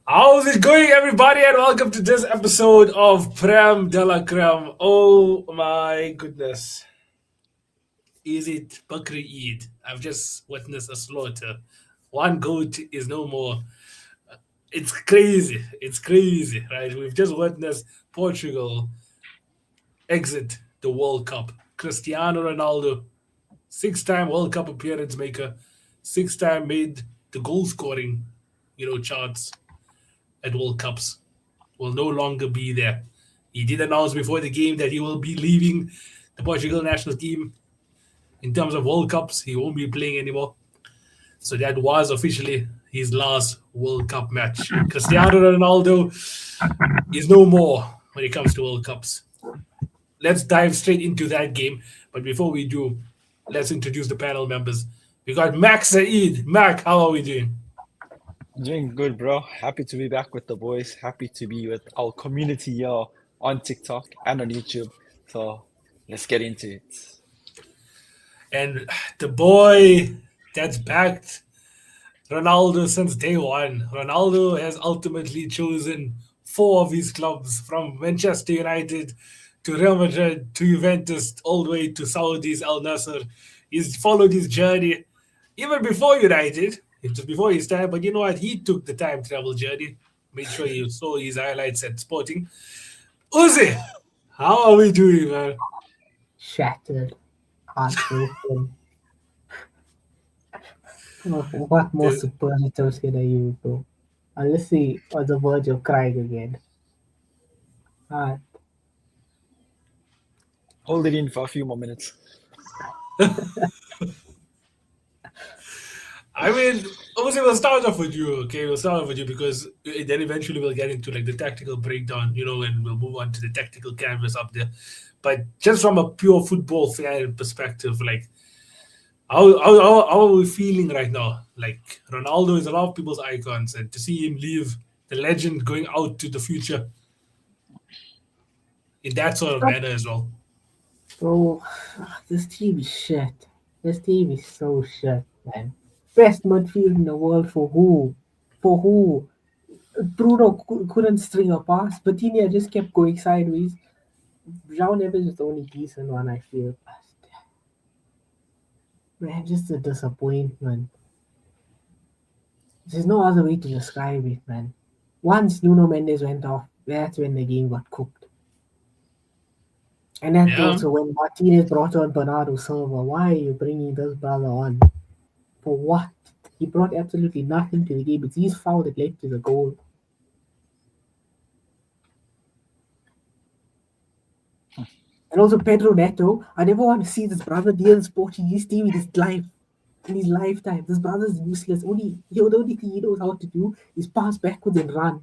How's it going, everybody, and welcome to this episode of Prem de la Creme. Oh my goodness. Is it Bakri Eid? I've just witnessed a slaughter. One goat is no more. It's crazy. It's crazy, right? We've just witnessed Portugal exit the World Cup. Cristiano Ronaldo, six-time World Cup appearance maker, six-time made the goal scoring, charts at World Cups, will no longer be there. He did announce before the game that he will be leaving the Portugal national team in terms of World Cups. He won't be playing anymore. So that was officially his last World Cup match. Cristiano Ronaldo is no more when it comes to World Cups. Let's dive straight into that game. But before we do, let's introduce the panel members. We got Max Saeed. Mac, how are we doing? Doing good, bro. Happy to be back with the boys. Happy to be with our community here on TikTok and on YouTube. So let's get into it. And the boy that's backed Ronaldo since day one. Ronaldo has ultimately chosen four of his clubs, from Manchester United to Real Madrid to Juventus, all the way to Saudi's Al Nassr. He's followed his journey even before United. It was before his time, but you know what? He took the time travel journey. Made sure you saw his highlights at Sporting. Uzi, how are we doing, man? Shattered, heartbroken. What more The- superlatives can I use, bro? Unless he on the verge of crying again. Ah, Hold it in for a few more minutes. I mean, obviously, we'll start off with you, okay? We'll start off with you because then eventually we'll get into like the tactical breakdown, and we'll move on to the tactical canvas up there. But just from a pure football fan perspective, like, how are we feeling right now? Like, Ronaldo is a lot of people's icons, and to see him leave, the legend going out to the future in that sort of manner as well. bro, this team is shit. This team is so shit, man. Best midfield in the world for who? For who? Bruno couldn't string a pass. Patinia just kept going sideways. João Neves is the only decent one, I feel. Man, just a disappointment. There's no other way to describe it, man. Once Nuno Mendes went off, that's when the game got cooked. And that's Yeah. also when Martinez brought on Bernardo Silva. Why are you bringing this brother on? For what? He brought absolutely nothing to the game. It's his foul that led to the goal. And also Pedro Neto. I never want to see this brother deal in Portuguese team in his life. In his lifetime. This brother's useless. The only thing he knows how to do is pass backwards and run.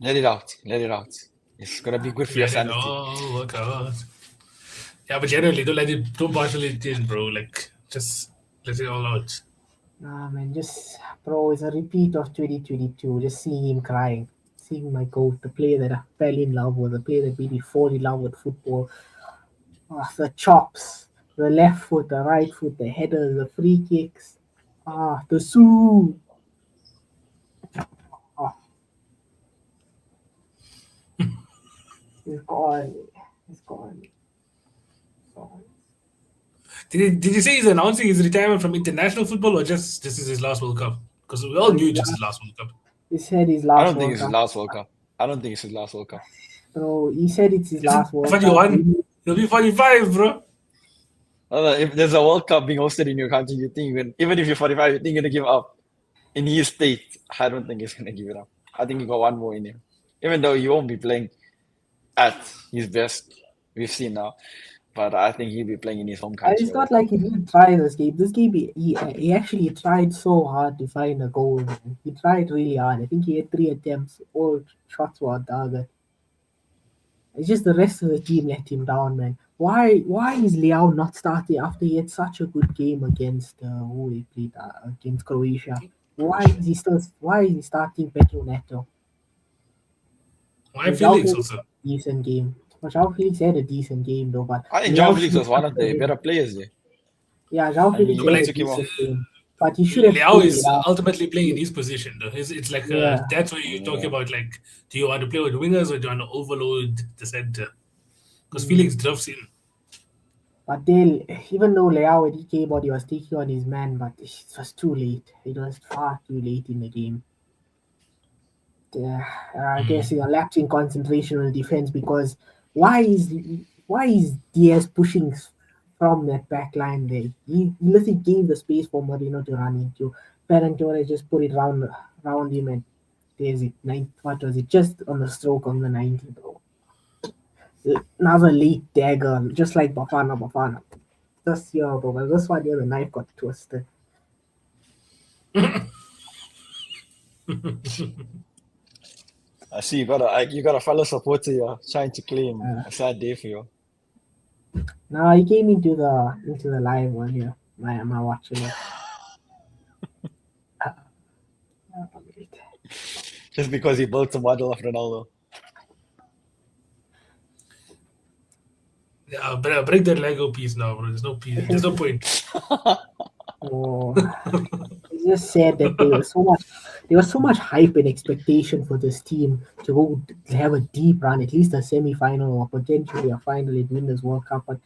Let it out. Let it out. It's gonna be good for your Let it sanity. all work out. Yeah, but generally, don't partially it in, bro. Like, just let it all out. Nah, man, bro, it's a repeat of 2022. Just seeing him crying, seeing my goat, the player that I fell in love with, the player that made me fall in love with football. The chops, the left foot, the right foot, the headers, the free kicks. The Sue. Ah, he's gone. He's gone. Gone. Did you say he's announcing his retirement from international football, or just this is his last World Cup? Because we all knew just his last World Cup. He said his I last don't think World it's his Cup. last World Cup. I don't think it's his last World Cup. Bro, he said it's his Is last it World Cup. 41? He'll be 45, bro. If there's a World Cup being hosted in your country, you think even if you're 45, you think you're gonna give up. In his state, I don't think he's gonna give it up. I think he got one more in him. Even though he won't be playing at his best, we've seen now. But I think he'll be playing in his home And country. it's not like he didn't try this game. This game, he actually tried so hard to find a goal. Man. He tried really hard. I think he had 3 attempts. All shots were on target. It's just the rest of the team let him down, man. Why is Leao not starting after he had such a good game against who he played against Croatia? Why is he starting Pedro Neto? Why Felix João also? had a decent game. João Felix had a decent game though, but I think Leao João Felix should was one of the have- better players there. Yeah, João I mean, Felix he had a took him off. decent game. But you should have Leao put is Leao. ultimately playing in his position. Though. It's like Yeah, that's where you talk Yeah. about like, do you want to play with wingers or do you want to overload the center? Because Felix mm. drifts in. But they, even though Leao when he came out, he was taking on his man, but it was too late. It was far too late in the game. I guess Mm. you're lapsing concentration on defense because why is why is Diaz pushing from that back line there? He literally gave the space for Marino to run into. Ferran Torres just put it round him and there's it. What was it? Just on the stroke on the 90, bro. Another late dagger, just like Bafana. This year, bro. This one year the knife got twisted. I see you got a fellow supporter here trying to claim Uh, a sad day for you. now he came into the live one here. Am I watching it? Wait. Just because he built a model of Ronaldo. Yeah, but break that Lego piece now, bro. There's no piece. There's no point. Oh, it's just sad that there was so much hype and expectation for this team to go to have a deep run, at least a semi-final or potentially a final and win this World Cup. But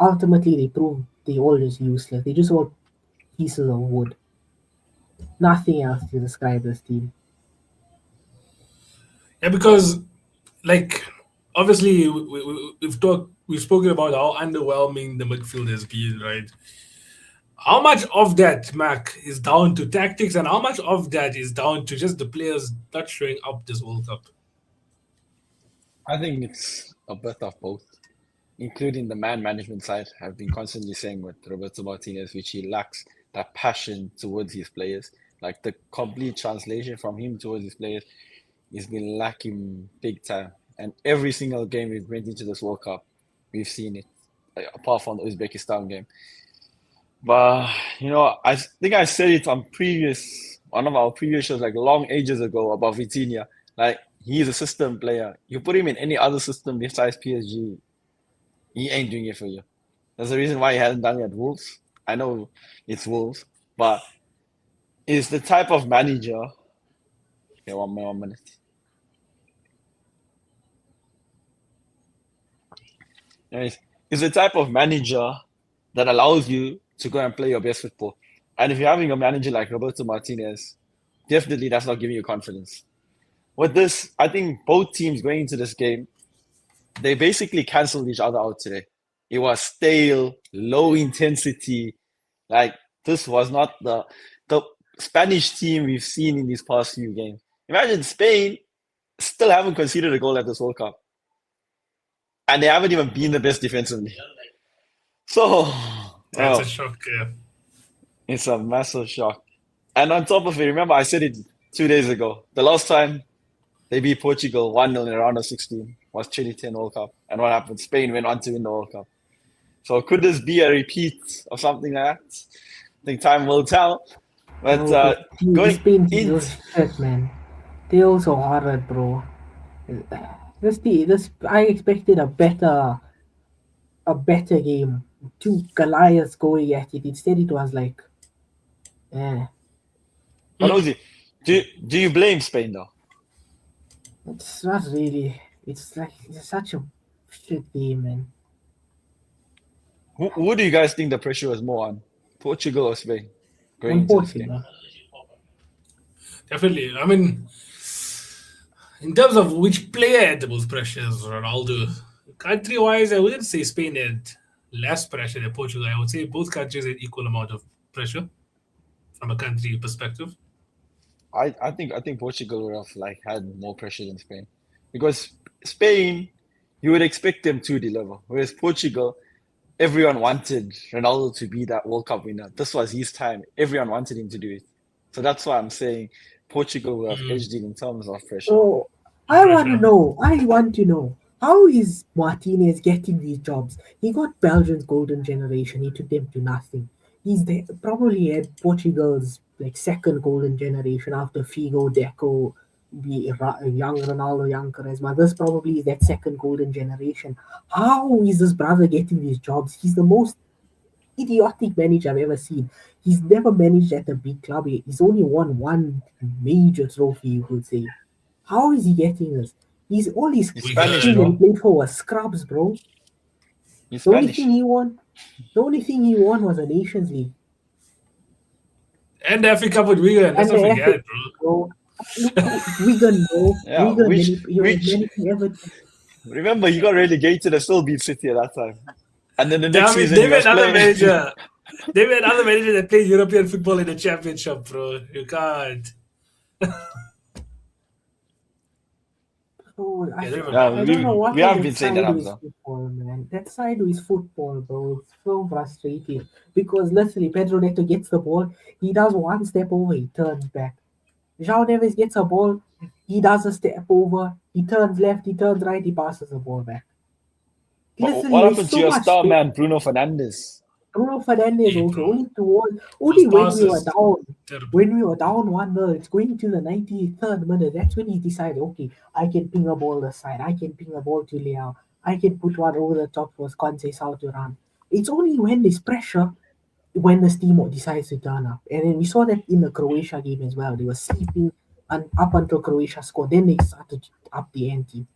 ultimately, they proved they all just useless. They just all pieces of wood. Nothing else to describe this team. Yeah, because like obviously we've spoken about how underwhelming the midfield has been, right? How much of that, Mac, is down to tactics, and how much of that is down to just the players not showing up this World Cup? I think it's a bit of both, including the man management side. I've been constantly saying with Roberto Martinez, which he lacks that passion towards his players. Like the complete translation from him towards his players has been lacking big time. And every single game we've went into this World Cup, we've seen it, like, apart from the Uzbekistan game. But I think I said it on previous one of our previous shows like long ages ago about Vitinha. Like he's a system player. You put him in any other system besides PSG, he ain't doing it for you. There's a reason why he hasn't done it at Wolves. I know it's Wolves, but is the type of manager. Okay, one minute. Anyways, is the type of manager that allows you to go and play your best football. And if you're having a manager like Roberto Martinez, definitely that's not giving you confidence. With this, I think both teams going into this game, they basically canceled each other out today. It was stale, low intensity. Like this was not the Spanish team we've seen in these past few games. Imagine Spain still haven't conceded a goal at this World Cup, and they haven't even been the best defensively. So, That's a well, shock. Yeah. it's a massive shock. And on top of it, remember I said it 2 days ago. The last time they beat Portugal 1-0 in a round of 16 was 2010 World Cup. And what happened? Spain went on to win the World Cup. So could this be a repeat of something like that? I think time will tell. But No, but the going Spain team in, was shit, man. They also horrid, bro. This I expected a better game. Two Goliaths going at it. Instead, it was like, eh, but Ozzy, do you blame Spain though? it's not really. It's like it's such a shit game, man. Who do you guys think the pressure was more on? Portugal or Spain going On into this game? Portugal. Definitely. I mean, in terms of which player had the most pressures, Ronaldo. Country wise, I wouldn't say Spain had less pressure than Portugal. I would say both countries had equal amount of pressure from a country perspective. I think Portugal would have like had more pressure than Spain because Spain you would expect them to deliver, whereas Portugal everyone wanted Ronaldo to be that World Cup winner. This was his time. Everyone wanted him to do it, so that's why I'm saying Portugal would have Mm, edged it in terms of pressure. So of I want to pressure. know. I want to know how is Martinez getting these jobs? He got Belgium's golden generation. He took them to nothing. He's probably had Portugal's like second golden generation after Figo, Deco, young Ronaldo, young Quaresma. This probably is that second golden generation. How is this brother getting these jobs? He's the most idiotic manager I've ever seen. He's never managed at a big club. He's only won one major trophy, you could say. How is he getting this? He's all his He's Spanish, team that he bro. played for was scrubs, bro. He's The only Spanish. thing he won, the only thing he won was a Nations League And the FA Cup with Wigan. Let's and not the FA, forget, bro. bro. Look, Wigan, bro. Yeah, Wigan, which he was which managing Everton. remember he got relegated and still beat City at that time. And then the next I mean, season he was playing. They made another manager that played European football in the championship, bro. You can't. Oh, Yeah, they remember. Yeah, I don't know what we was have been saying that, inside with Hamza. football, man. That side with football, bro. It's so frustrating because literally Pedro Neto gets the ball, he does one step over, he turns back. João Neves gets a ball, he does a step over, he turns left, he turns right, he passes the ball back. Literally, What there's happened to so your much star space. man, Bruno Fernandes? Bruno Fernandes Hey, also bro. only Those when we were passes. down. Terrible. When we were down 1-0, it's going to the 93rd minute. That's when he decided, okay, I can ping a ball this side. I can ping a ball to Leao. I can put one over the top for Conceição to run. It's only when there's pressure when the team decides to turn up. And then we saw that in the Croatia game as well. They were sleeping and up until Croatia scored. Then they started up the ante.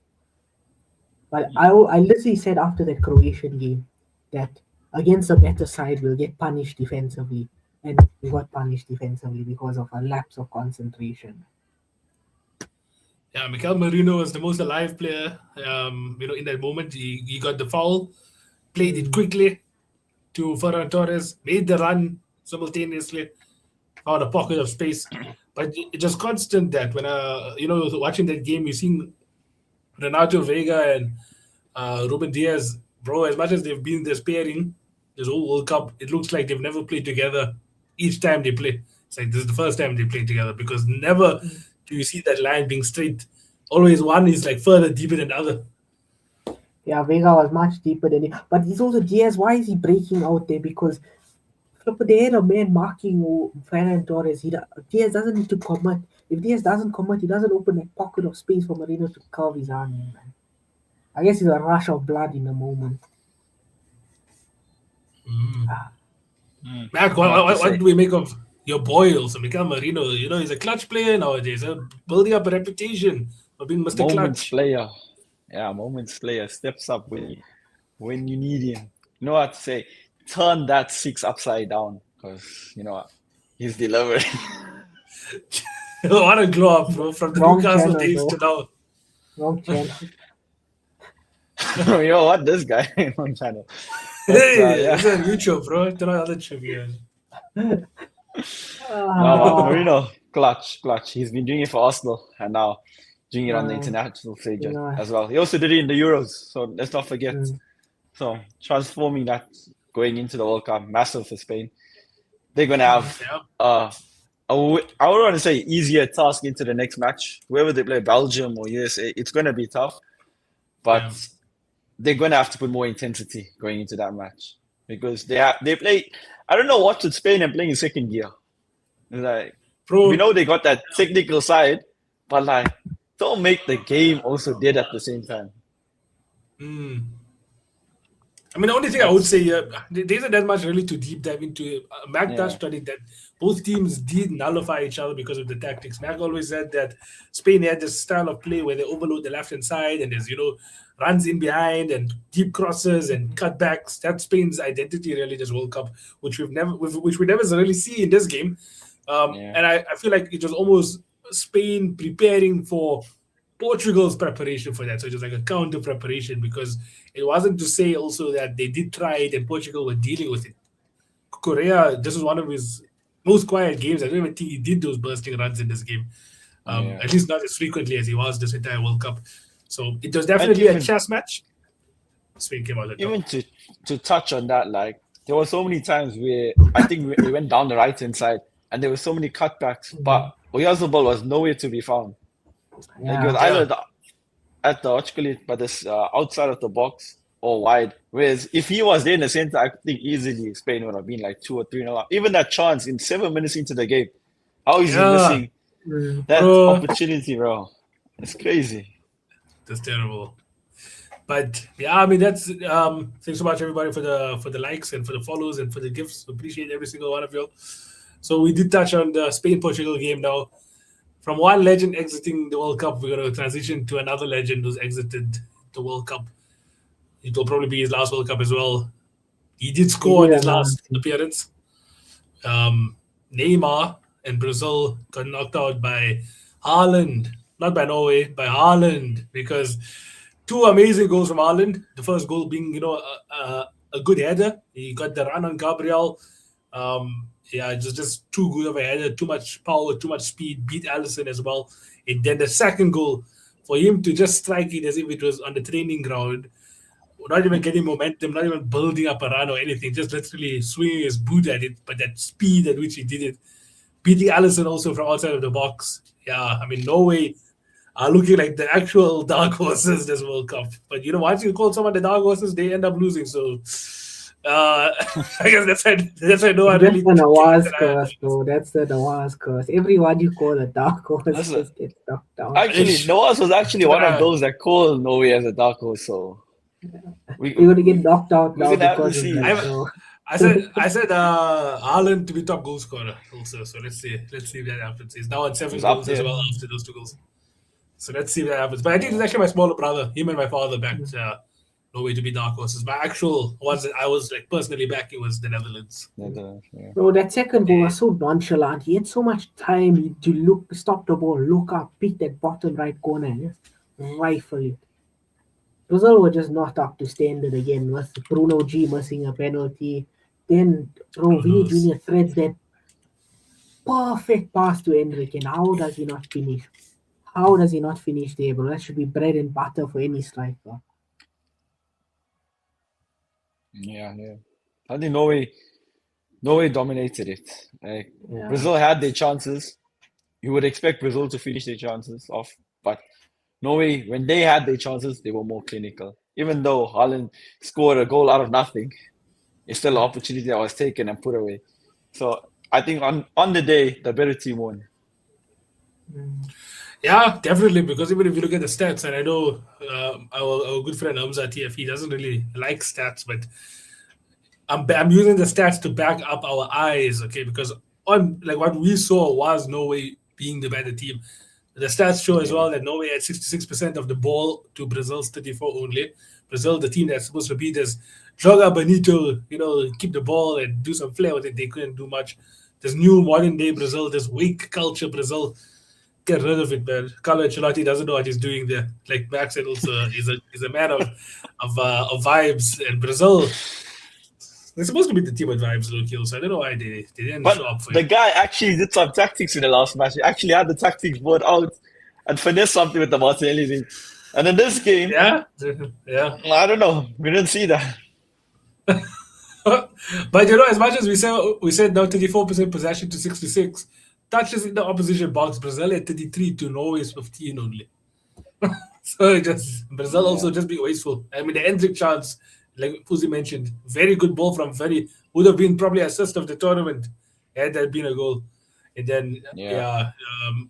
But I literally said after that Croatian game that against a better side we'll get punished defensively. And we got punished defensively because of a lapse of concentration. Yeah, Mikel Merino was the most alive player. In that moment, he got the foul, played it quickly to Ferran Torres, made the run simultaneously, found a pocket of space. But it was constant that when watching that game, you seen Renato Vega and Ruben Diaz, bro. As much as they've been this pairing, this whole World Cup, it looks like they've never played together. Each time they play, it's like this is the first time they play together because never do you see that line being straight. Always one is like further deeper than the other. Yeah, Vega was much deeper than him. But he's also Diaz. Why is he breaking out there? Because they had a man marking Ferran Torres. Diaz doesn't need to commit. If Diaz doesn't commit, he doesn't open that pocket of space for Marino to curve his arm in, man. I guess it's a rush of blood in the moment. Mac, what do we make of your boy also, Mikel Marino? He's a clutch player nowadays, building up a reputation of being Mr. Moments Clutch. player. Yeah, moments player steps up when you need him. You know what to say? Turn that six upside down because you know what? He's delivering. What a glow up, bro, from the Wrong Newcastle channel, days bro. to now. Wrong channel. You know what? This guy on channel. Hey, yeah. it's on YouTube, bro. Don't know other trivia. No, but Marino, clutch. He's been doing it for Arsenal and now doing it on the international stage as well. He also did it in the Euros, so let's not forget. So transforming that going into the World Cup, massive for Spain. They're gonna have I would want to say easier task into the next match. Whoever they play, Belgium or USA, it's gonna be tough, but they're gonna have to put more intensity going into that match because they play. I don't know what with Spain and playing in second gear. Like, Bro, we know they got that technical side, but like, don't make the game also dead at the same time. I mean, the only thing I would say, there isn't that much really to deep dive into. Mac touched on it that both teams did nullify each other because of the tactics. Mac always said that Spain had this style of play where they overload the left-hand side and there's, runs in behind and deep crosses and cutbacks. That's Spain's identity really this World Cup, which we never really see in this game. And I feel like it was almost Spain preparing for Portugal's preparation for that. So it was like a counter preparation because it wasn't to say also that they did try it and Portugal were dealing with it. Korea, this was one of his most quiet games. I don't even think he did those bursting runs in this game. At least not as frequently as he was this entire World Cup. So it was definitely a chess match. Spain came out at Even to touch on that, like there were so many times where I think we went down the right hand side and there were so many cutbacks, but Oyarzabal was nowhere to be found. Like it was either at the outside of the box or wide. Whereas if he was there in the center, I think easily Spain would have been like 2 or 3-0. Even that chance in 7 minutes into the game, how is he missing that opportunity, bro? It's crazy. That's terrible. But yeah, I mean that's thanks so much everybody for the likes and for the follows and for the gifts. Appreciate every single one of you. So we did touch on the Spain Portugal game now. From one legend exiting the World Cup, we're going to transition to another legend who's exited the World Cup. It will probably be his last World Cup as well. He did He score did in his announce last it. appearance. Neymar and Brazil got knocked out by Haaland, not by Norway, by Haaland, because two amazing goals from Haaland. The first goal being, a good header. He got the run on Gabriel. Yeah, just too good of a header, too much power, too much speed, beat Allison as well. And then the second goal, for him to just strike it as if it was on the training ground, not even getting momentum, not even building up a run or anything, just literally swinging his boot at it, but that speed at which he did it, beating Allison also from outside of the box. Yeah, I mean, Norway are looking like the actual dark horses this World Cup. But once you call someone the dark horses, they end up losing. So I guess that's why no one That's really the keeps Nawaz an eye on curse, bro. That's the Nawaz curse. Everyone you call a dark horse That's a, just gets knocked down. actually, Noah's was actually one of those that called Norway as a dark horse. So we You're gonna get knocked out we're now gonna have to because of see. that, I, bro. I said Haaland to be top goal scorer also. So let's see if that happens. He's now on seven It's up goals as there. well after those two goals. So let's see if that happens. But I think it's actually my smaller brother, him and my father backed Norway to be dark horses. My actual ones that I was like personally backing was the Netherlands. Yeah. Bro, that second goal was so nonchalant. He had so much time to look, stop the ball, look up, pick that bottom right corner, and just rifle it. Brazil were just not up to standard again with Bruno G missing a penalty. Then, bro, Vinny Kudos. Jr. threads that perfect pass to Enrique. And how does he not finish? How does he not finish there, bro? That should be bread and butter for any striker. Yeah. I think Norway dominated it. Like, Yeah. Brazil had their chances. You would expect Brazil to finish their chances off, but Norway, when they had their chances, they were more clinical. Even though Haaland scored a goal out of nothing, it's still an opportunity that was taken and put away. So I think on the day, the better team won. Yeah, definitely. Because even if you look at the stats, and I know our good friend Hamza TF, he doesn't really like stats, but I'm using the stats to back up our eyes, okay? Because on like what we saw was Norway being the better team. The stats show as Yeah. well that Norway had 66% of the ball to Brazil's 34 only. Brazil, the team that's supposed to beat us, Joga Bonito, keep the ball and do some flair with it. They couldn't do much. This new modern day Brazil, this weak culture Brazil, get rid of it, man. Carlo Ancelotti doesn't know what he's doing there. Like Max said, also he's a man of vibes. And Brazil, they're supposed to be the team with vibes, low kill. So I don't know why they didn't But show up for the it. guy actually did some tactics in the last match. He actually had the tactics board out and finessed something with the Martinelli thing. And in this game, Yeah, yeah. I don't know. We didn't see that. But as much as we said now 34% possession to 66 touches in the opposition box, Brazil at 33 to Norway's 15 only. So Brazil also just be wasteful. I mean, the Hendrick chance, like Fuzi mentioned, very good ball from Ferry, would have been probably assist of the tournament had that been a goal. And then Yeah.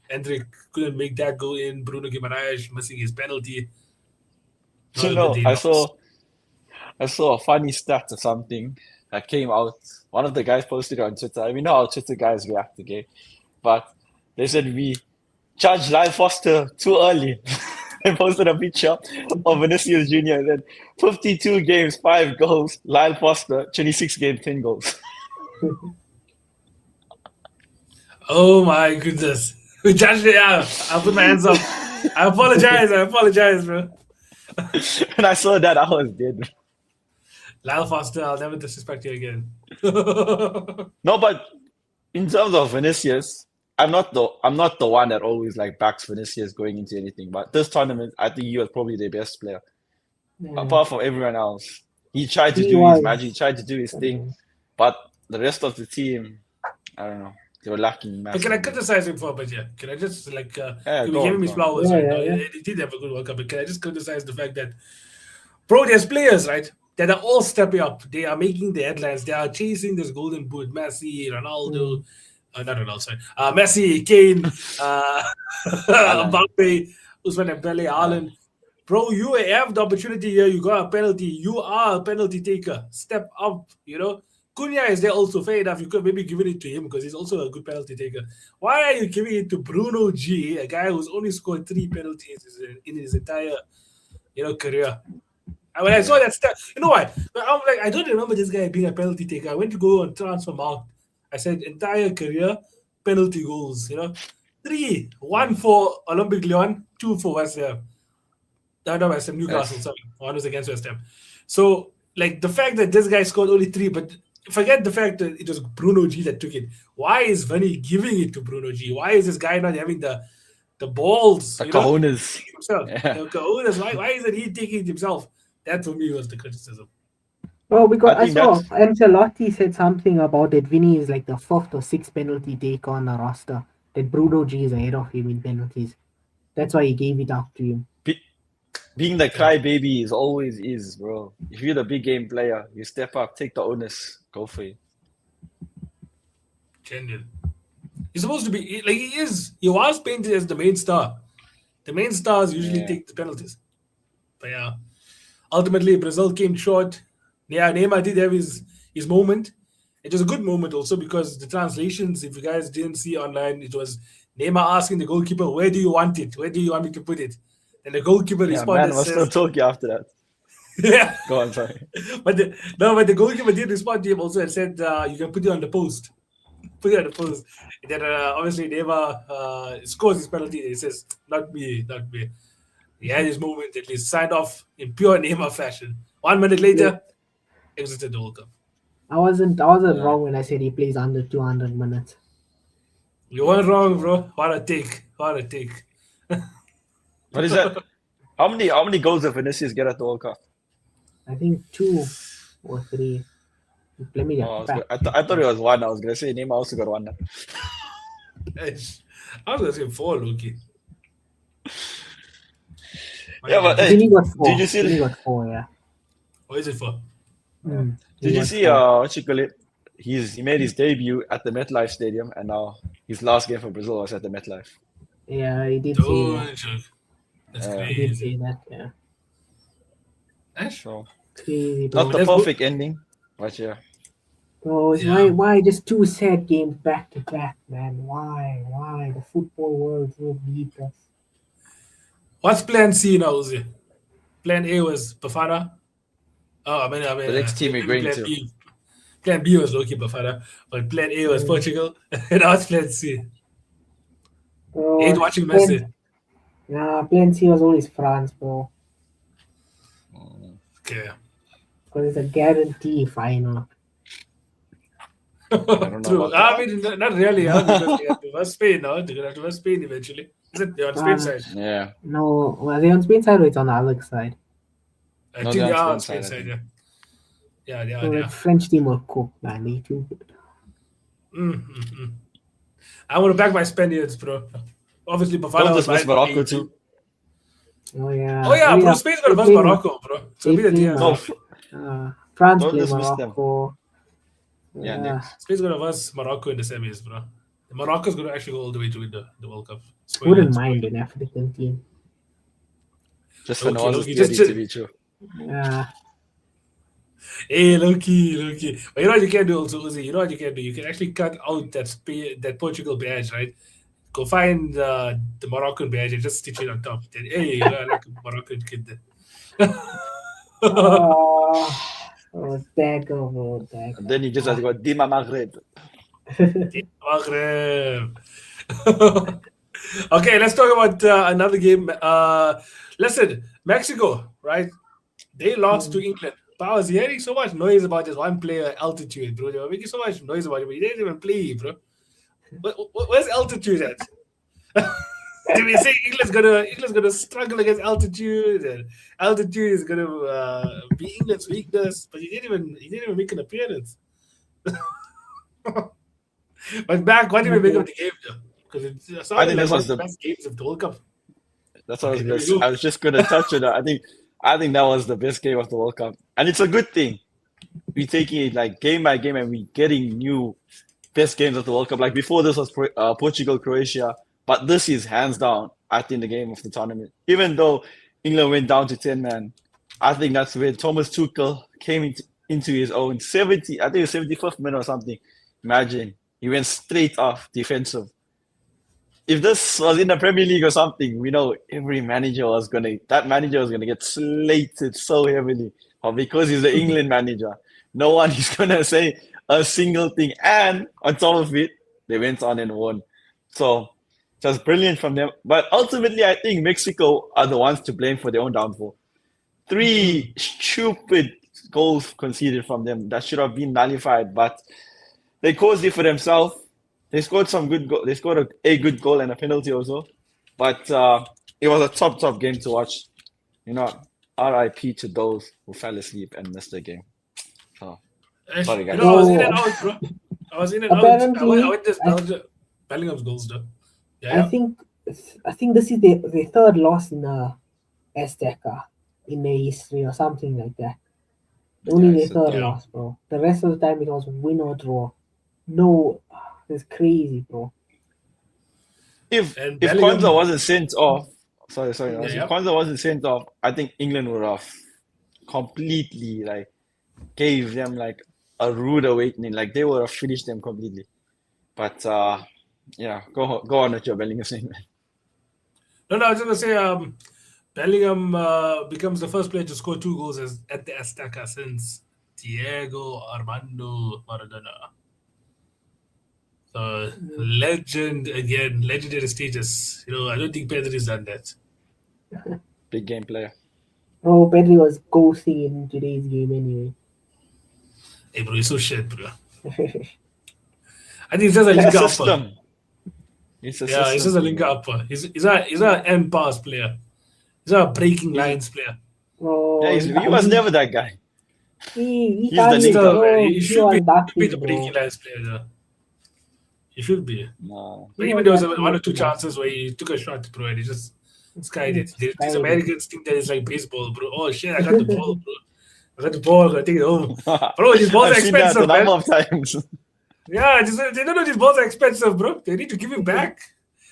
Hendrick couldn't make that goal in. Bruno Guimaraes missing his penalty. Not You a good know, day. I saw a funny stat or something that came out. One of the guys posted it on Twitter. We know how Twitter guys react, okay? But they said we charged Lyle Foster too early. They posted a picture of Vinicius Jr. and then 52 games, 5 goals. Lyle Foster, 26 games, 10 goals. Oh my goodness. We judged it out. I'll put my hands up. I apologize, bro. When I saw that, I was dead. Lyle Foster, I'll never disrespect you again. No, but in terms of Vinicius, I'm not the one that always like backs Vinicius going into anything. But this tournament, I think he was probably the best player. Yeah. Apart from everyone else. He tried to He do his was. magic, he tried to do his thing, but the rest of the team, I don't know, they were lacking But can I massively. criticize him for a bit? Yeah. Can I just Yeah, we go gave on, him his go on. flowers Yeah, right yeah, now? yeah. He did have a good World Cup, but can I just criticize the fact that, bro, there's players, right, that are all stepping up. They are making the headlines. They are chasing this golden boot. Messi, Ronaldo, not Ronaldo, sorry. Messi, Kane, Haaland. Mbappe, Usman Dembele, Yeah. Haaland. Bro, you have the opportunity here. You got a penalty. You are a penalty taker. Step up, Cunha is there also. Fair enough. You could maybe give it to him because he's also a good penalty taker. Why are you giving it to Bruno G, a guy who's only scored 3 penalties in his entire, career? And when I saw that stuff, you know what? I'm like, I don't remember this guy being a penalty taker. I went to go on Transfermarkt. I said entire career penalty goals. 3, 1 for Olympic Lyon, 2 for West Ham. No, West Ham, Newcastle. Sorry, 1 was against West Ham. So, like the fact that this guy scored only 3, but forget the fact that it was Bruno G that took it. Why is Vinny giving it to Bruno G? Why is this guy not having the balls? The cojones. Himself. Yeah. The cojones. Why isn't he taking it himself? That for me was the criticism. Well, because I think saw Ancelotti said something about that Vinny is like the 4th or 6th penalty taker on the roster. That Bruno G is ahead of him in penalties. That's why he gave it up to him. Being the crybaby is, bro. If you're the big game player, you step up, take the onus, go for it. Genuine. He's supposed to be like he is. He was painted as the main star. The main stars usually take the penalties. But yeah, ultimately Brazil came short. Yeah, Neymar did have his moment. It was a good moment also because the translations, if you guys didn't see online, it was Neymar asking the goalkeeper, "Where do you want it? Where do you want me to put it?" And the goalkeeper responded, Man was still talking after that. "Yeah." Go on, sorry. But the goalkeeper did respond to him also and said, "You can put it on the post." Put it on the post. And then obviously Neymar scores his penalty. He says, "Not me, not me." He had his moment at least, signed off in pure Neymar fashion. 1 minute later, exited the World Cup. I wasn't wrong when I said he plays under 200 minutes. You weren't wrong, bro. What a take. What a take. What is that? How many goals did Vinicius get at the World Cup? I think 2 or 3. Let me Oh, get back. I thought it was 1. I was gonna say Neymar also got 1. I was going to say 4, Loki. Yeah, but hey, Vinny got 4. did you see Vinny the- got 4, yeah. What is it for? Mm, Did he you got see 4. what you call it? He made his debut at the MetLife Stadium, and now his last game for Brazil was at the MetLife. Yeah, he did say that. Don't joke. That's He did crazy. say that, yeah. So Crazy, bro. not the That's good. perfect ending, but yeah. Bro, it's Yeah. why just 2 sad games back to back, man? Why? The football world will beat us. What's plan C now, Uzi? Plan A was Bafana. Oh, I mean, The next team maybe we're going plan to. B. Plan B was Loki Bafana, but plan A was Portugal, and now it's plan C. Bro, Hate watching plan- Messi. Nah, plan C was always France, bro. Okay. Because it's a guarantee final. don't know True. about I mean, not really, because they have to verse Spain now. They're going to have to verse Spain eventually. Is it? They're on Spain side. Yeah. No, are they on Spain side or it's on the other side? I No, think they're they on are on Spain Spain side, I side, think. yeah. Yeah, they So are. that French team will cook, man. They too good. Mm-hmm. I want to back my Spaniards, bro. Obviously, Bafana Don't was dismiss my Morocco A too. Oh yeah. Oh, yeah, bro. Spain's going to verse Morocco, bro. So they be the play DRs. Morocco. No, France Don't play dismiss them. Morocco. Yeah, Nick. Spain's going to verse Morocco in the semis, bro. Morocco's going to actually go all the way to win the World Cup. Wouldn't mind an African team. Just for Okay, Nawaz's okay, theory just- to be true. Yeah. Hey, Loki. But you know what you can do also, Uzi? You know what you can do? You can actually cut out that Portugal badge, right? Go find the Moroccan badge and just stitch it on top. Then, hey, you're like a Moroccan kid then. Dagger, bro. And Dagger. then he just has to go Dima Maghreb. Maghreb. Okay, let's talk about another game. Listen, Mexico, right? They lost to England. But I was hearing so much noise about this one player, altitude, bro. They were making so much noise about it, but he didn't even play, bro. Where's altitude at? Did we say England's gonna struggle against altitude, and altitude is gonna be England's weakness? But he didn't even make an appearance. But back, what did we make of the game, though? Because it I sounded think like this one was of the the- best games of the World Cup. That's what Okay, I there was we gonna. go. I was just gonna touch on that. I think that was the best game of the World Cup, and it's a good thing. We're taking it like game by game, and we're getting new best games of the World Cup. Like before, this was Portugal, Croatia, but this is hands down, I think, the game of the tournament. Even though England went down to 10 man. I think that's where Thomas Tuchel came into his own. 70, I think it's 75th minute or something. Imagine he went straight off defensive. If this was in the Premier League or something, we know every manager was gonna get slated so heavily. But because he's the England manager, no one is gonna say a single thing. And on top of it, they went on and won. So just brilliant from them. But ultimately, I think Mexico are the ones to blame for their own downfall. 3 stupid goals conceded from them that should have been nullified, but they caused it for themselves. They scored some good goal. They scored a good goal and a penalty also. But it was a top game to watch. RIP to those who fell asleep and missed the game. So, sorry, guys. I was in and out, bro. I was in and Apparently, out. I went this Bellingham's goals, though. I think this is the third loss in Azteca in the history or something like that. Only the third loss, bro. The rest of the time it was win or draw. No, it's crazy, bro. If Kwanzaa wasn't sent off, sorry. If Kwanzaa wasn't sent off, I think England would have completely gave them a rude awakening. They would have finished them completely. But go on with your Bellingham statement. No, I was just gonna say, Bellingham becomes the first player to score 2 goals at the Azteca since Diego Armando Maradona. So legend again, legendary status. I don't think Pedri's done that. Big game player. Oh, Pedri was ghosting in today's game anyway. Hey, bro, he's so shit, bro. I think he's just a link upper. He's just a link upper. He's an end pass player. He's a breaking lines player. Oh, he was never that guy. He's the link upper. He should be the breaking lines player. Yeah. He should be. No. But even there was 1 or 2 chances where he took a shot, bro, and he just skied it. These Americans think that it's like baseball, bro. Oh shit, I got the ball, bro. I got the ball, I take it home. Bro, these balls are expensive, man. Of times. Yeah, they don't know these balls are expensive, bro. They need to give it back.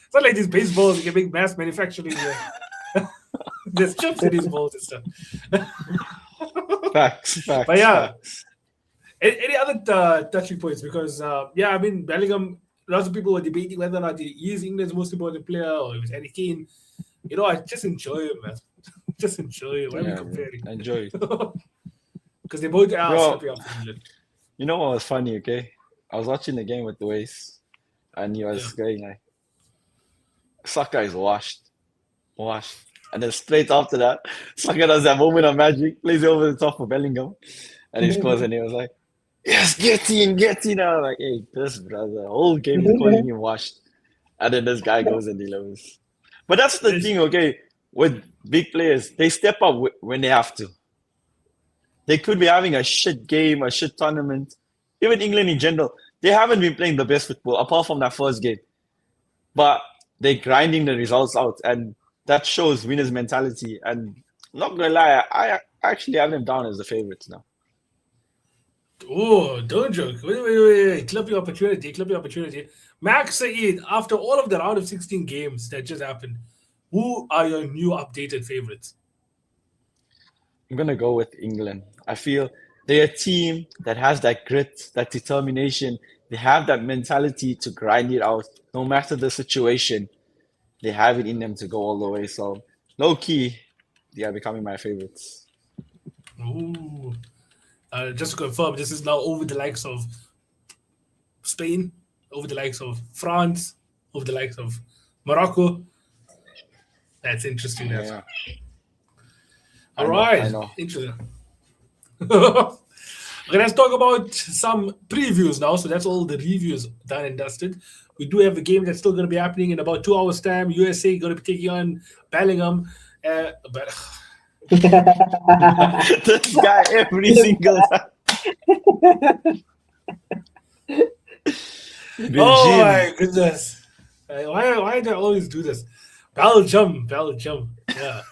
It's not like these baseballs you can make mass manufacturing here. There's chips in these balls and stuff. Facts. But yeah. Any other touching points? Because Bellingham, lots of people were debating whether or not he is England's most important player or it was Harry Kane. I just enjoy him, man. Just enjoy it. Why are we comparing? Enjoy it. Because they both are stepping up for England. You know what was funny, okay? I was watching the game with Luis, and he was going Saka is washed. And then straight after that, Saka does that moment of magic, plays it over the top for Bellingham, and he scores, and he was like, yes, get in. I was like, hey, this brother, whole game is calling him washed. And then this guy goes and delivers. But that's the thing, okay, with big players, they step up when they have to. They could be having a shit game, a shit tournament. Even England in general, they haven't been playing the best football apart from that first game. But they're grinding the results out, and that shows winners' mentality. And not gonna lie, I actually have them down as the favorites now. Oh, don't joke. Wait. Clip your opportunity. Max Saeed, after all of the round of 16 games that just happened, who are your new updated favorites? I'm going to go with England. I feel they're a team that has that grit, that determination. They have that mentality to grind it out. No matter the situation, they have it in them to go all the way. So, low-key, they are becoming my favorites. Ooh. Just to confirm, this is now over the likes of Spain, over the likes of France, over the likes of Morocco. That's interesting. Yeah. All right. I know. Interesting. Okay, let's talk about some previews now. So that's all the reviews done and dusted. We do have a game that's still going to be happening in about 2 hours' time. USA going to be taking on Bellingham. But this guy every single time. Oh my goodness. Why do I always do this? Belgium. Yeah.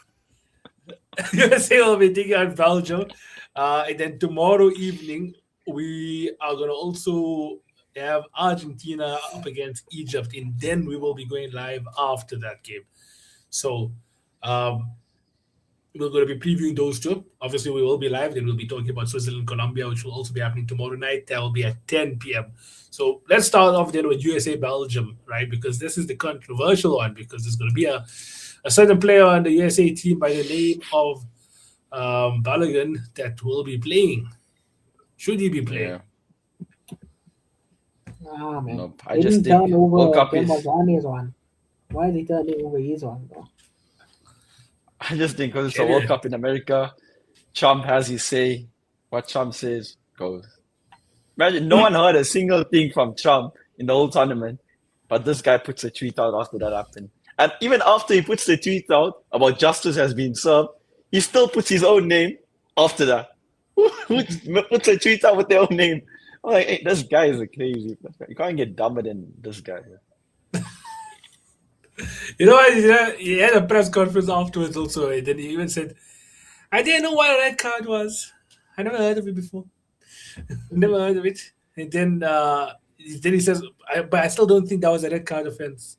USA will be taking on Belgium. And then tomorrow evening, we are going to also have Argentina up against Egypt. And then we will be going live after that game. So, We're going to be previewing those two. Obviously, we will be live. Then we'll be talking about Switzerland, Colombia, which will also be happening tomorrow night. That will be at 10 p.m. So let's start off then with USA Belgium, right? Because this is the controversial one because there's going to be a certain player on the USA team by the name of Balogun that will be playing. Should he be playing? Yeah. Ah, man. Nope. I They just didn't think turn World over Cup is. Dembazane's one. Why are they turning over his one, bro? I just think because it's a Can World you- Cup in America, Trump has his say. What Trump says goes. Imagine no one heard a single thing from Trump in the whole tournament, but this guy puts a tweet out after that happened. And even after he puts the tweet out about justice has been served, he still puts his own name after that. Who puts a tweet out with their own name? I'm like, hey, this guy is a crazy. You can't get dumber than this guy. You know what? He had a press conference afterwards also, and then he even said, I didn't know what a red card was. I never heard of it before. Never heard of it. And then he says, but I still don't think that was a red card offense.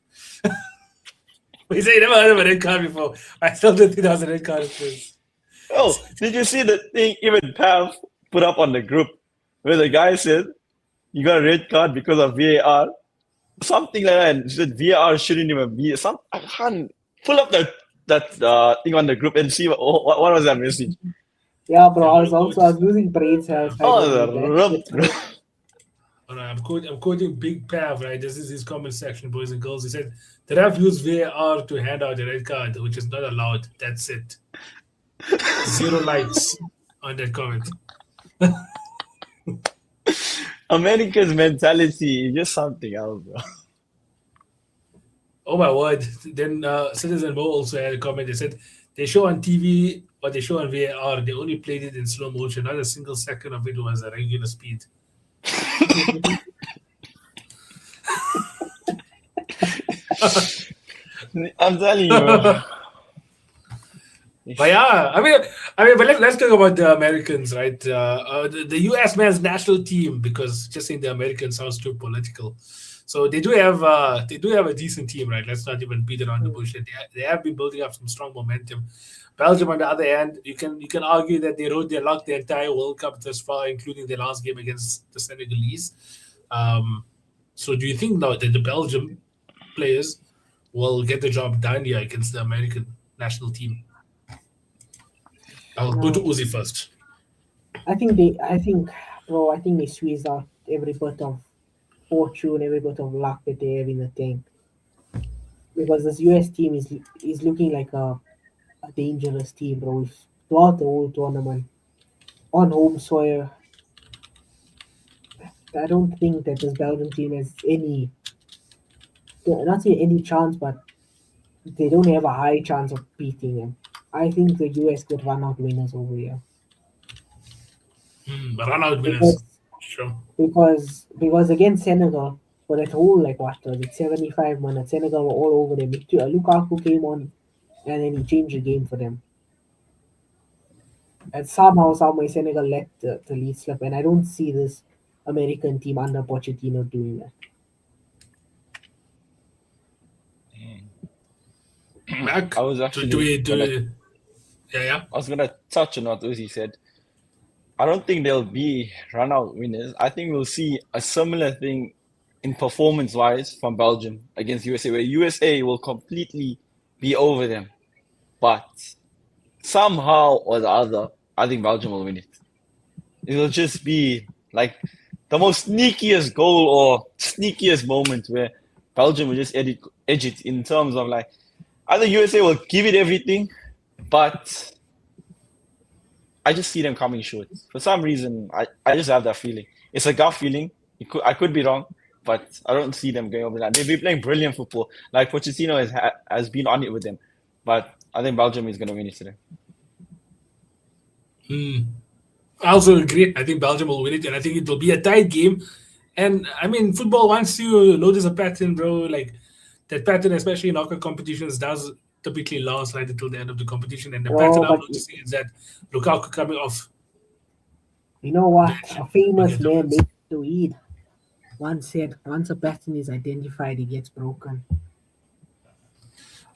He said he never heard of a red card before. I still don't think that was a red card offense. Oh, did you see the thing even Pav put up on the group where the guy said you got a red card because of VAR? Something like that. And said VAR shouldn't even be some. I can't pull up that thing on the group and see what was that message. Yeah, bro. I was using brain cells. Oh, the rip. All right, I'm quoting Big Pav, right? This is his comment section, boys and girls. He said, the ref used VAR to hand out a red card, which is not allowed. That's it. 0 likes on that comment. America's mentality is just something else, bro. Oh my word. Then Citizen Mo also had a comment. They said, they show on TV or they show on VAR, they only played it in slow motion. Not a single second of it was at regular speed. I'm telling you, bro. But yeah, but let's talk about the Americans, right? The U.S. men's national team, because just saying the Americans sounds too political. So they do have a decent team, right? Let's not even beat around the bush. They have been building up some strong momentum. Belgium, on the other hand, you can argue that they rode their luck the entire World Cup thus far, including their last game against the Senegalese. So do you think now that the Belgium players will get the job done here against the American national team? I'll go to Uzi first. I think they squeezed out every bit of fortune, every bit of luck that they have in the tank. Because this US team is looking like a dangerous team, bro. Throughout the whole tournament, on home soil, I don't think that this Belgium team has not say any chance, but they don't have a high chance of beating them. I think the US could run out winners over here. Run out winners. Sure. Because against Senegal, for that whole 75 minutes, Senegal were all over them. Lukaku came on and then he changed the game for them. And somehow, Senegal let the lead slip, and I don't see this American team under Pochettino doing that. Mac, I was actually yeah. I was gonna touch on what Uzi said. I don't think they'll be run-out winners. I think we'll see a similar thing in performance-wise from Belgium against USA, where USA will completely be over them. But somehow or the other, I think Belgium will win it. It'll just be like the most sneakiest goal or sneakiest moment where Belgium will just edge it in terms of either USA will give it everything, but I just see them coming short. For some reason, I just have that feeling. It's a gut feeling. I could be wrong, but I don't see them going over that. They've been playing brilliant football. Pochettino has been on it with them. But I think Belgium is going to win it today. I also agree. I think Belgium will win it, and I think it will be a tight game. And football, once you notice a pattern, bro, that pattern, especially in knockout competitions, does typically last right until the end of the competition. And the pattern I'm noticing is that Lukaku coming off. You know what? A famous man named Tweed once said, once a pattern is identified, it gets broken.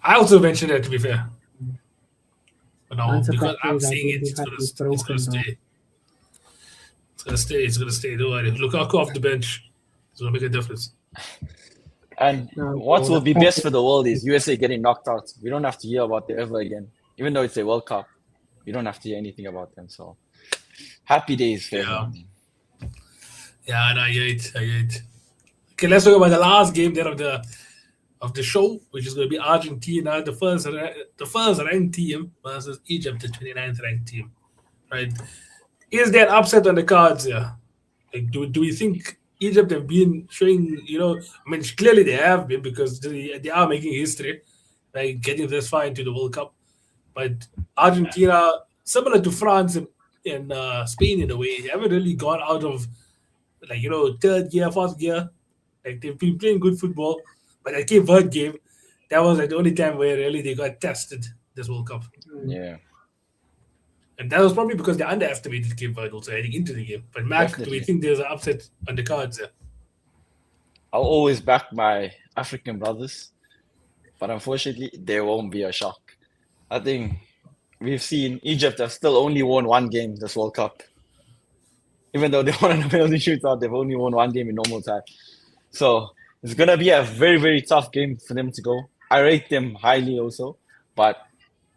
I also mentioned that, to be fair. But now, Answer because I'm factor is saying it, Argentine country is it's gonna broken, bro. stay. It's gonna stay. It's gonna stay. Don't worry. Lukaku off the bench. It's gonna make a difference. And No, what bro, will the be fact best is for the world is USA getting knocked out. We don't have to hear about them ever again. Even though it's a World Cup, we don't have to hear anything about them. So happy days for Yeah. everyone. Yeah, and I hate. Okay, let's talk about the last game then of the show, which is going to be Argentina, the first ranked team versus Egypt, the 29th ranked team. Right? Is there an upset on the cards here? Like, do we think Egypt have been showing? I mean, clearly they have been because they are making history, like getting this far into the World Cup. But Argentina, similar to France and Spain in a way, they haven't really gone out of third gear, fourth gear. Like they've been playing good football, but that Cape Verde game, that was like the only time where really they got tested this World Cup. Yeah, And that was probably because they underestimated Cape Verde also heading into the game. But Mac, do we definitely. think there's an upset on the cards there? I'll always back my African brothers, but unfortunately, there won't be a shock. I think we've seen Egypt have still only won one game this World Cup. Even though they won in the penalty shootout, they've only won one game in normal time. So it's gonna be a very, very tough game for them to go. I rate them highly also, but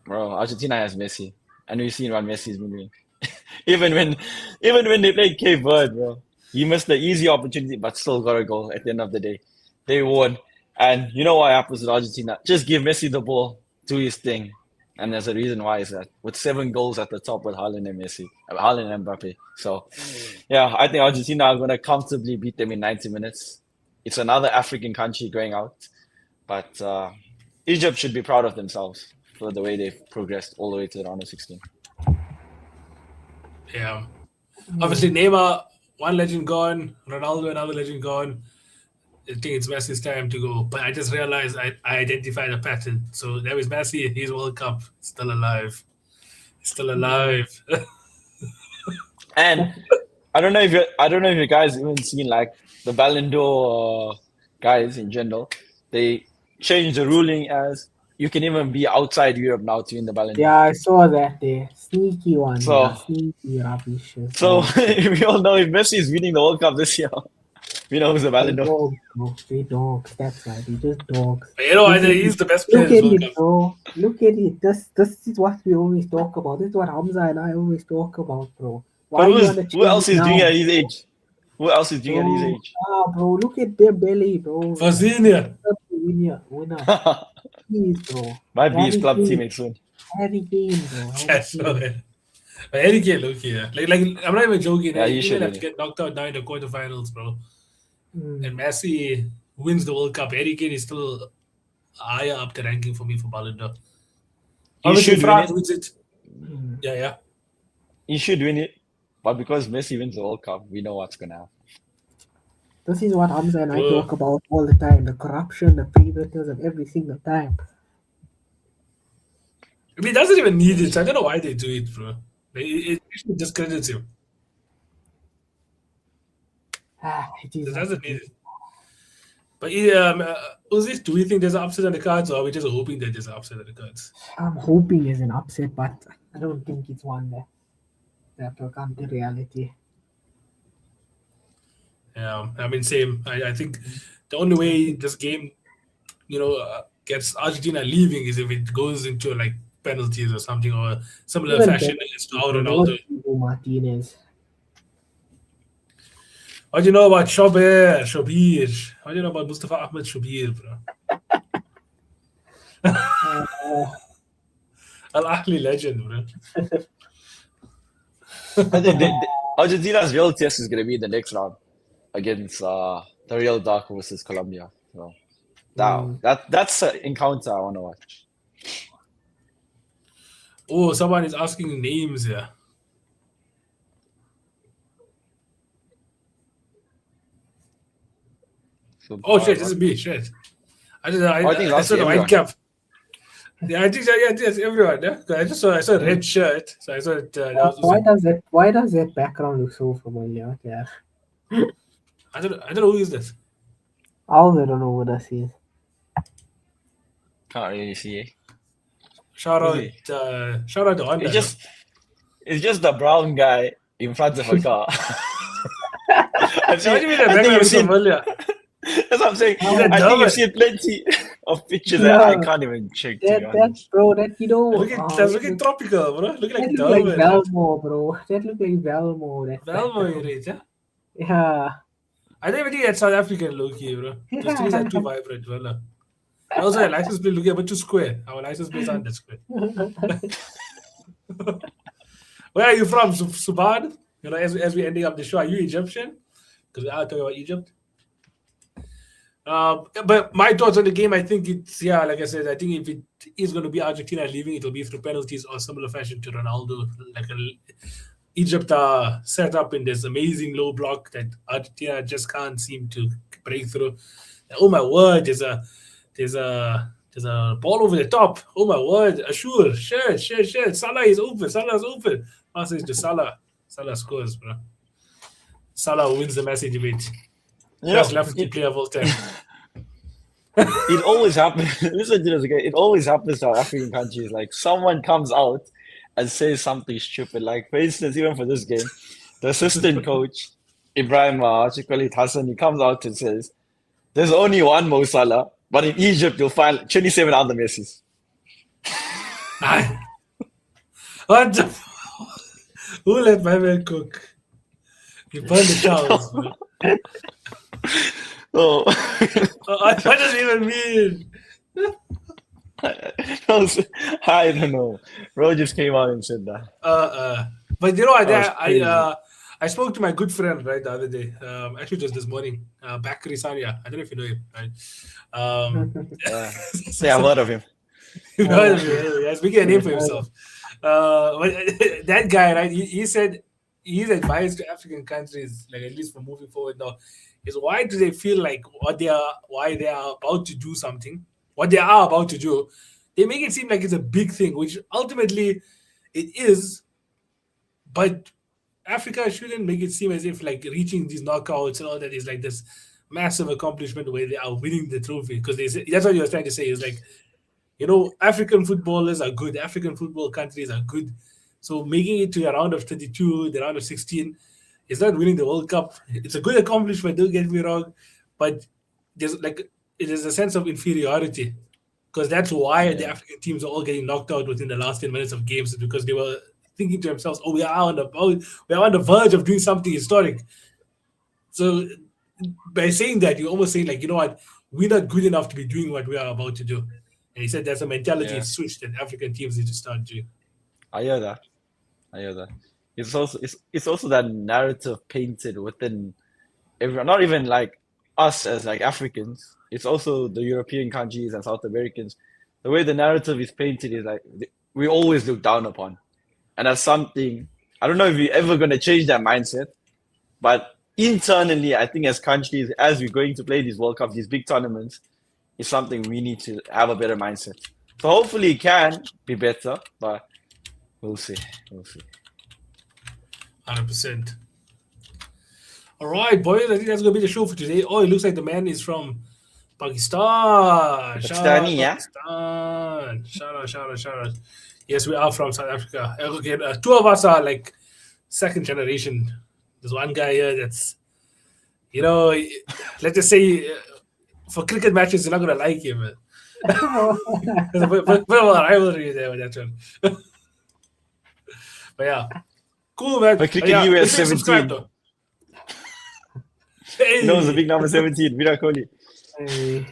bro, Argentina has Messi, and we've seen what Messi's been doing. Even when, even when they played Cape Verde, bro, he missed the easy opportunity, but still got a goal at the end of the day. They won, and you know what happens with Argentina? Just give Messi the ball, do his thing, and there's a reason why is that with 7 goals at the top with Haaland and Messi, Haaland and Mbappe. So, yeah, I think Argentina are gonna comfortably beat them in 90 minutes. It's another African country going out, but Egypt should be proud of themselves for the way they've progressed all the way to the round of 16. Yeah. Obviously, Neymar, one legend gone. Ronaldo, another legend gone. I think it's Messi's time to go. But I just realized I identified a pattern. So there is Messi. He's World Cup. Still alive. Still alive. And I don't know if you guys even seen like the Ballon d'Or guys in general. They changed the ruling as you can even be outside Europe now to win the Ballon d'Or. yeah, I saw that there. Sneaky one, yeah. So Sneaky rubbish. so So we all know if Messi is winning the World Cup this year, we know who's the they Ballon d'Or. dogs, bro. They dogs. That's right. They just dogs. But I Look think at he's it. the best player Look this at World it, Cup. bro. Look at it. This is what we always talk about. This is what Hamza and I always talk about, bro. But Why you want to who change else it is doing now, at his age? Who else is doing at his bro? age? Bro. Look at their belly, bro. For senior. Winner. Please, bro. Might be his Harry club Kane. teammate soon. Harry Kane, bro. Harry That's so Kane. bad. But Eddie Kane, look here. Like I'm not even joking. Yeah, He he even should have win to it. get knocked out now in the quarterfinals, bro. Mm. And Messi wins the World Cup. Eddie Kane is still higher up the ranking for me for Ballon d'Or. He Obviously, should win France it. wins it. Mm. Yeah. He should win it. But because Messi wins the World Cup, we know what's gonna happen. This is what Hamza and I Bro. talk about all the time. The corruption, the favoritism, every single time. I mean, he doesn't even need it. I don't know why they do it, bro. It actually discredits him. It is It what doesn't it need is. it. But Uzi, do we think there's an upset on the cards, or are we just hoping that there's an upset on the cards? I'm hoping it's an upset, but I don't think it's one that will come to reality. Yeah, I mean, same. I think the only way this game, gets Argentina leaving is if it goes into like penalties or something, or similar Even fashion better, as to how no Ronaldo. Diego Martinez. What do you know about Shobir? What do you know about Mustafa Ahmed Shobir, bro? Uh, Al Ahly legend, bro. I think Argentina's real test is gonna be the next round against the real Dark versus Colombia. So that's an encounter I wanna watch. Oh, someone is asking names here. So Oh shit, this is me. Shit. I just I think I saw the everyone. white cap. Yeah, I think so. Yeah, yes, everyone. Yeah, 'Cause I saw a red shirt, so I saw it. That was why does that background look so familiar? Yeah. I don't know who is this. I also don't know what this is. Can't really see it. Shout out, Really? shout out to Honda. It's just the brown guy in front of a car. What do you mean that I think regular you've is seen. familiar? That's what I'm saying. He's a I think German. you've seen plenty of pictures that I can't even check, to be That honest. bro, that That's looking tropical, bro. Look like that look like Durban. Velmo, bro. That look like Velmo. That Velmo, you read, yeah? yeah. I don't even think that's South African low-key, bro. Those things are too vibrant, well. And also, our license plate looking a bit too square. Our license plates aren't that square. Where are you from, Subhan? You know, as we ending up the show, are you Egyptian? Because we are talking about Egypt. But my thoughts on the game, I think it's, yeah, like I said, I think if it is going to be Argentina leaving, it'll be through penalties or similar fashion to Ronaldo. Egypt are set up in this amazing low block that Argentina just can't seem to break through. Oh my word, there's a ball over the top. Oh my word, Ashur, shit. Salah is open. Salah's open. Passes to Salah. Salah scores, bro. Salah wins the Messi debate. You Best know, lefty player of all time. it always happens. Listen to this again. It always happens to our African countries. Like someone comes out and says something stupid. Like for instance, even for this game, the assistant coach Ibrahim Hassan, he comes out and says, "There's only one Mo Salah, but in Egypt you'll find 27 other Messis." What the? Who let my man cook? He burned the cows, bro. Oh, What does it even mean? I don't know. Bro just came out and said that. But you know, That was I spoke to my good friend right the other day. Actually, just this morning. Bakri Sanya. I don't know if you know him, right? Yeah, I've heard of him. He's making a name for himself. But that guy, right? He said his advice to African countries, like at least for moving forward now, is why do they feel like why they are about to do something, what they are about to do, they make it seem like it's a big thing, which ultimately it is, but Africa shouldn't make it seem as if like reaching these knockouts and all that is like this massive accomplishment where they are winning the trophy, because that's what you're trying to say is like, you know, African footballers are good, African football countries are good, so making it to a round of 32, the round of 16, is not winning the World Cup. It's a good accomplishment, don't get me wrong, but there's like it is a sense of inferiority, because that's why the African teams are all getting knocked out within the last 10 minutes of games, because they were thinking to themselves, we are on the verge of doing something historic. So by saying that, you're almost saying like, you know what, we're not good enough to be doing what we are about to do. And he said there's a mentality Yeah. switch that African teams need to start doing. I hear that. It's also that narrative painted within everyone, not even like us as like Africans. It's also the European countries and South Americans. The way the narrative is painted is like we always look down upon, and that's something I don't know if we're ever going to change that mindset. But internally, I think as countries, as we're going to play these World Cups, these big tournaments, it's something we need to have a better mindset. So hopefully it can be better, but we'll see. 100%. All right, boys. I think that's gonna be the show for today. Oh, it looks like the man is from Pakistan. Shout out Pakistani, yeah? Pakistan. Shout out. Yes, we are from South Africa. Okay, two of us are like second generation. There's one guy here that's, you know, let's just say for cricket matches, you're not gonna like him. Man. There's a bit of a rivalry there with that one. But yeah, cool, man. But cricket Yeah, US make sure you subscribe, 17. though. Hey. You know, the big number 17, Virat Kohli.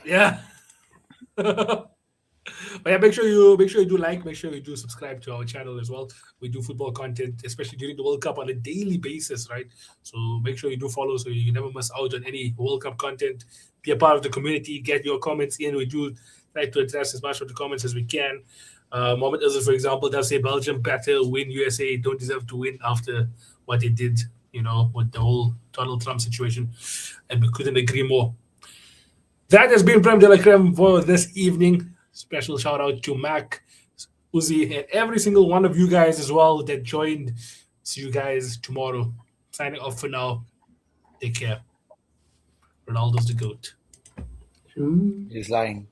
Yeah. But yeah, make sure you do like, make sure you do subscribe to our channel as well. We do football content, especially during the World Cup on a daily basis, right? So make sure you do follow so you never miss out on any World Cup content. Be a part of the community, get your comments in. We do try to address as much of the comments as we can. Mohamed Azar, for example, does say Belgium better win, USA don't deserve to win after what they did, you know, with the whole Donald Trump situation. And we couldn't agree more. That has been Prem de la Creme for this evening. Special shout out to Mac, Uzi, and every single one of you guys as well that joined. See you guys tomorrow. Signing off for now. Take care. Ronaldo's the GOAT. He's lying.